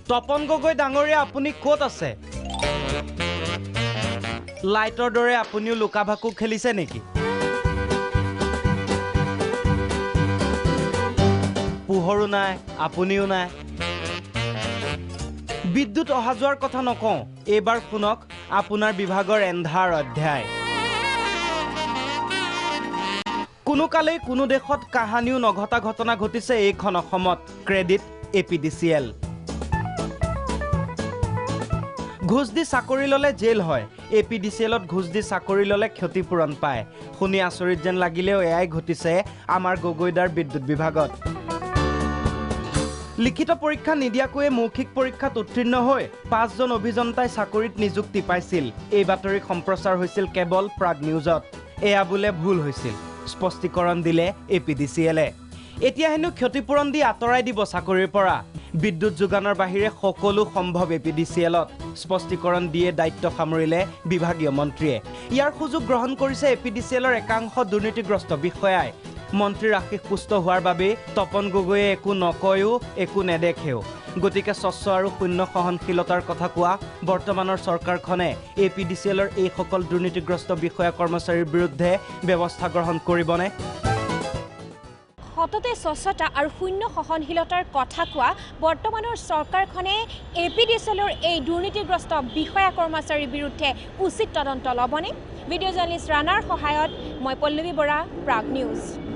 তপন গগৈ ডাঙৰীয়া আপুনি ক'ত আছে লাইটৰ দৰে আপুনিও লুকা ভাকু খেলিছে নেকি পোহৰো নাই আপুনিও নাই বিদ্যুৎ অহা যোৱাৰ কথা নকওঁ এবাৰ শুনক আপোনাৰ বিভাগৰ এন্ধাৰ অধ্যায় কোনো কালেই কোনো দেশত কাহানিও নঘটা ঘটনা ঘটিছে এইখন অসমত ক্ৰেডিট এপিডিচিএল ঘুষ দি চাকৰি ললে জেল হয় এপিডিচিএলত ঘুষ দি চাকৰি ললে ক্ষতিপূৰণ পায় শুনি আচৰিত যেন লাগিলেও এয়াই ঘটিছে আমাৰ গগৈদাৰ বিদ্যুৎ বিভাগত লিখিত পৰীক্ষা নিদিয়াকৈয়ে মৌখিক পৰীক্ষাত উত্তীৰ্ণ হৈ 5 জন অভিযন্তাই চাকৰিত নিযুক্তি পাইছিল এই বাতৰি সম্প্ৰচাৰ হৈছিল কেৱল প্ৰাগ নিউজত এয়া বোলে ভুল হৈছিল স্পষ্টীকৰণ দিলে এপিডিচিএলে এতিয়া হেনো ক্ষতিপূৰণ দি আঁতৰাই দিব চাকৰিৰ পৰা বিদ্যুৎ যোগানৰ বাহিৰে সকলো সম্ভৱ এপিডিচিএলত স্পষ্টীকৰণ দিয়ে দায়িত্ব সামৰিলে বিভাগীয় মন্ত্ৰীয়ে ইয়াৰ সুযোগ গ্ৰহণ কৰিছে এপিডিচিএলৰ একাংশ দুৰ্নীতিগ্ৰস্ত বিষয়াই মন্ত্ৰীৰ আশীষ পুষ্ট হোৱাৰ বাবে তপন গগৈয়ে একো নকয়ও একো নেদেখেও গতিকে স্বচ্ছ আৰু শূন্য সহনশীলতাৰ কথা কোৱা বৰ্তমানৰ চৰকাৰখনে এপিডিচিএলৰ এই সকল দুৰ্নীতিগ্ৰস্ত বিষয়া কৰ্মচাৰীৰ বিৰুদ্ধে ব্যৱস্থা গ্ৰহণ কৰিবনে সততে স্বচ্ছতা আৰু শূন্য সহনশীলতাৰ কথা কোৱা বৰ্তমানৰ চৰকাৰখনে এপিডিচিএলৰ এই দুৰ্নীতিগ্ৰস্ত বিষয়া কৰ্মচাৰীৰ বিৰুদ্ধে উচিত তদন্ত ল'বনে ভিডিঅ' জাৰ্নেলিষ্ট ৰাণাৰ সহায়ত মই পল্লৱী বৰা প্ৰাগ নিউজ